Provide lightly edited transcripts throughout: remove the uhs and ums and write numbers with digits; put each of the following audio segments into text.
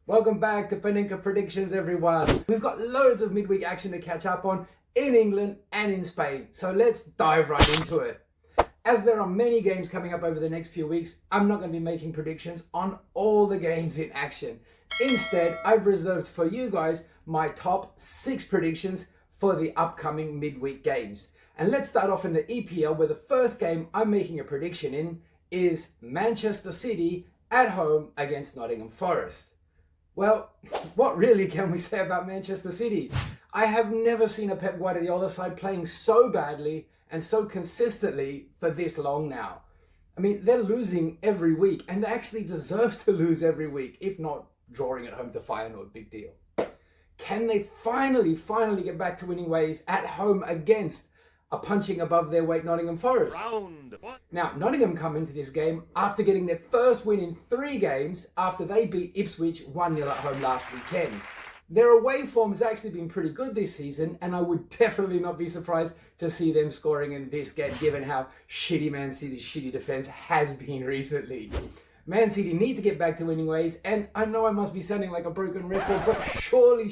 Welcome back to Paninka Predictions, everyone. We've got loads of midweek action to catch up on in England and in Spain, so let's dive right into it. As there are many games coming up over the next few weeks, I'm not going to be making predictions on all the games in action. Instead, I've reserved for you guys my top 6 predictions for the upcoming midweek games. And let's start off in the EPL, where the first game I'm making a prediction in is Manchester City at home against Nottingham Forest. Well, what really can we say about Manchester City? I have never seen a Pep Guardiola side playing so badly and so consistently for this long now. I mean, they're losing every week, and they actually deserve to lose every week, if not drawing at home to Feyenoord, big deal. Can they finally get back to winning ways at home against a punching above their weight Nottingham Forest? Now, Nottingham come into this game after getting their first win in 3 games after they beat Ipswich 1-0 at home last weekend. Their away form has actually been pretty good this season, and I would definitely not be surprised to see them scoring in this game, given how shitty Man City's shitty defence has been recently. Man City need to get back to winning ways, and I know I must be sounding like a broken record, but surely,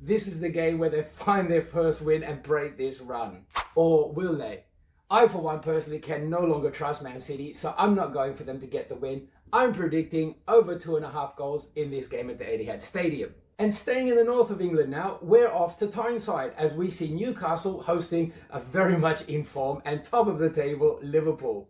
this is the game where they find their first win and break this run. Or will they? I, for one, personally can no longer trust Man City, so I'm not going for them to get the win. I'm predicting over 2.5 goals in this game at the Etihad Stadium. And staying in the north of England now, we're off to Tyneside as we see Newcastle hosting a very much in form and top of the table Liverpool.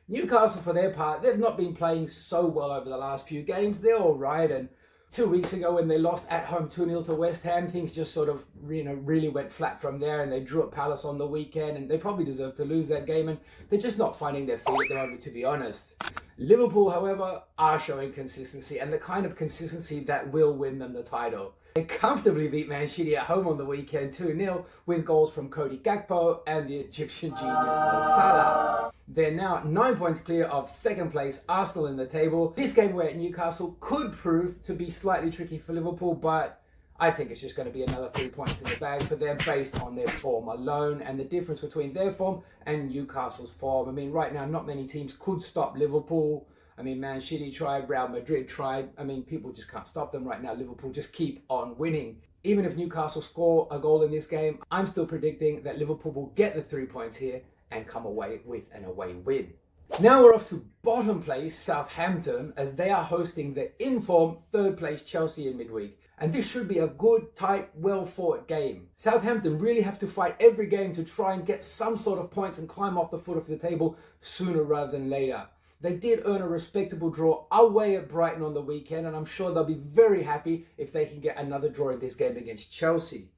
Newcastle, for their part, they've not been playing so well over the last few games. They're all right, and 2 weeks ago when they lost at home 2-0 to West Ham, things just sort of really went flat from there, and they drew at Palace on the weekend, and they probably deserved to lose that game, and they're just not finding their feet at the moment, to be honest. Liverpool, however, are showing consistency, and the kind of consistency that will win them the title. They comfortably beat Man City at home on the weekend 2-0 with goals from Cody Gakpo and the Egyptian genius Mo Salah. They're now 9 points clear of second place Arsenal in the table. This game away at Newcastle could prove to be slightly tricky for Liverpool, but I think it's just going to be another 3 points in the bag for them based on their form alone and the difference between their form and Newcastle's form. I mean, right now, not many teams could stop Liverpool. I mean, Man City tried, Real Madrid tried. I mean, people just can't stop them right now. Liverpool just keep on winning. Even if Newcastle score a goal in this game, I'm still predicting that Liverpool will get the 3 points here and come away with an away win. Now we're off to bottom place Southampton as they are hosting the in-form third place Chelsea in midweek. And this should be a good, tight, well-fought game. Southampton really have to fight every game to try and get some sort of points and climb off the foot of the table sooner rather than later. They did earn a respectable draw away at Brighton on the weekend, and I'm sure they'll be very happy if they can get another draw in this game against Chelsea.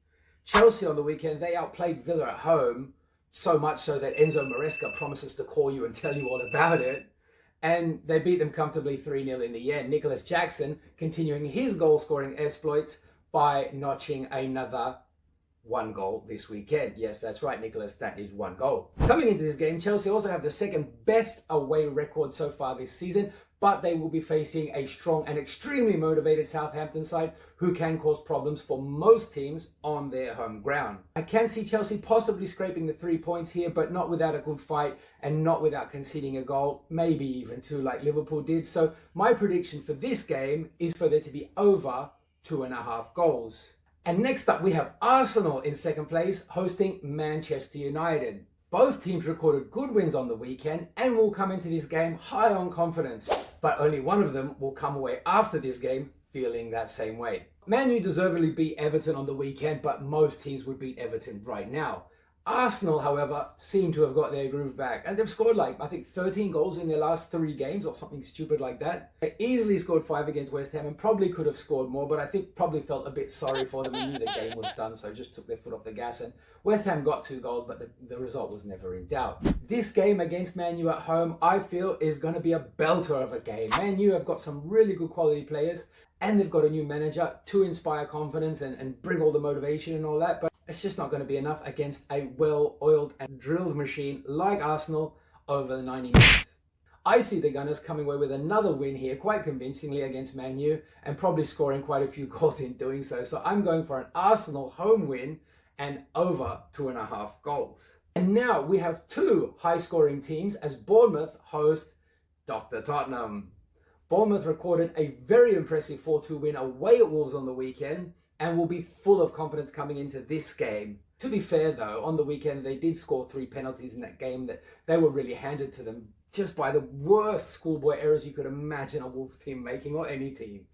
Chelsea on the weekend, they outplayed Villa at home, so much so that Enzo Maresca promises to call you and tell you all about it. And they beat them comfortably 3-0 in the end. Nicholas Jackson continuing his goal-scoring exploits by notching another 1 goal this weekend. Yes, that's right, Nicholas, that is 1 goal. Coming into this game, Chelsea also have the second best away record so far this season, but they will be facing a strong and extremely motivated Southampton side who can cause problems for most teams on their home ground. I can see Chelsea possibly scraping the 3 points here, but not without a good fight and not without conceding a goal, maybe even 2 like Liverpool did. So my prediction for this game is for there to be over 2.5 goals. And next up, we have Arsenal in second place, hosting Manchester United. Both teams recorded good wins on the weekend and will come into this game high on confidence, but only one of them will come away after this game feeling that same way. Man U deservedly beat Everton on the weekend, but most teams would beat Everton right now. Arsenal, however, seem to have got their groove back, and they've scored I think 13 goals in their last 3 games or something stupid like that. They easily scored 5 against West Ham and probably could have scored more, but I think probably felt a bit sorry for them and knew the game was done, so just took their foot off the gas. And West Ham got 2 goals, but the result was never in doubt. This game against Man U at home, I feel, is going to be a belter of a game. Man U have got some really good quality players, and they've got a new manager to inspire confidence and bring all the motivation and all that, but it's just not going to be enough against a well-oiled and drilled machine like Arsenal over the 90 minutes. I see the Gunners coming away with another win here quite convincingly against Man U and probably scoring quite a few goals in doing so. So I'm going for an Arsenal home win and over 2.5 goals. And now we have 2 high-scoring teams as Bournemouth host Dr. Tottenham. Bournemouth recorded a very impressive 4-2 win away at Wolves on the weekend and will be full of confidence coming into this game. To be fair though, on the weekend they did score 3 penalties in that game that they were really handed to them just by the worst schoolboy errors you could imagine a Wolves team making, or any team.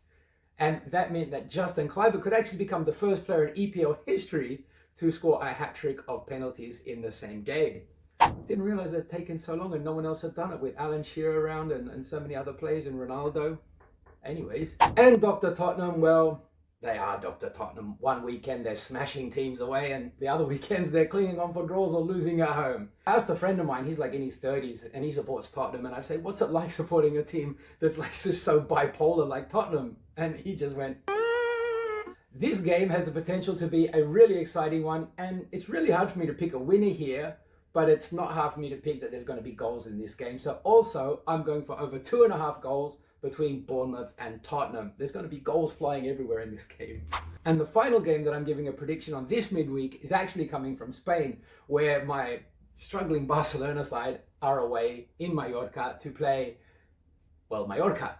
And that meant that Justin Kluivert could actually become the first player in EPL history to score a hat-trick of penalties in the same game. Didn't realise they'd taken so long and no one else had done it, with Alan Shearer around and so many other players, and Ronaldo. Anyways. And Dr. Tottenham, well, they are Dr. Tottenham. One weekend they're smashing teams away, and the other weekends they're clinging on for draws or losing at home. I asked a friend of mine, he's like in his 30s and he supports Tottenham, and I say, what's it like supporting a team that's like just so bipolar like Tottenham? And he just went, this game has the potential to be a really exciting one, and it's really hard for me to pick a winner here, but it's not hard for me to pick that there's going to be goals in this game. So also, I'm going for over 2.5 goals between Bournemouth and Tottenham. There's going to be goals flying everywhere in this game. And the final game that I'm giving a prediction on this midweek is actually coming from Spain, where my struggling Barcelona side are away in Mallorca to play, well, Mallorca.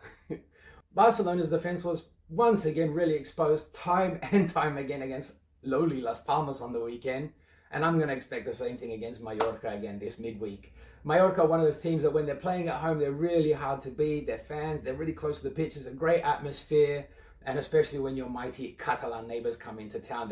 Barcelona's defense was once again really exposed time and time again against lowly Las Palmas on the weekend. And I'm going to expect the same thing against Mallorca again this midweek. Mallorca, one of those teams that when they're playing at home, they're really hard to beat. Their fans, they're really close to the pitch. There's a great atmosphere. And especially when your mighty Catalan neighbours come into town,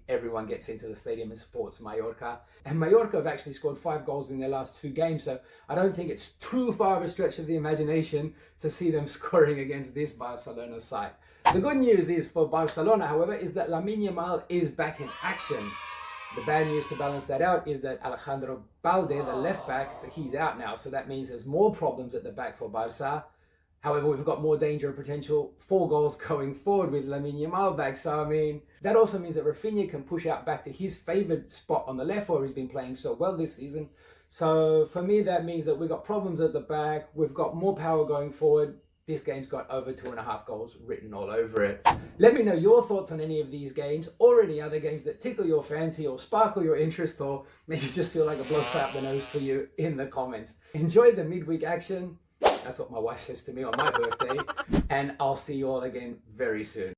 everyone gets into the stadium and supports Mallorca. And Mallorca have actually scored 5 goals in their last 2 games. So I don't think it's too far of a stretch of the imagination to see them scoring against this Barcelona side. The good news is for Barcelona, however, is that Lamine Yamal is back in action. The bad news to balance that out is that Alejandro Balde, the left back, he's out now. So that means there's more problems at the back for Barca. However, we've got more danger of potential 4 goals going forward with Lamine Yamal back. So, I mean, that also means that Rafinha can push out back to his favoured spot on the left, where he's been playing so well this season. So, for me, that means that we've got problems at the back. We've got more power going forward. This game's got over 2.5 goals written all over it. Let me know your thoughts on any of these games, or any other games that tickle your fancy or sparkle your interest, or maybe just feel like a blow up the nose for you in the comments. Enjoy the midweek action. That's what my wife says to me on my birthday. And I'll see you all again very soon.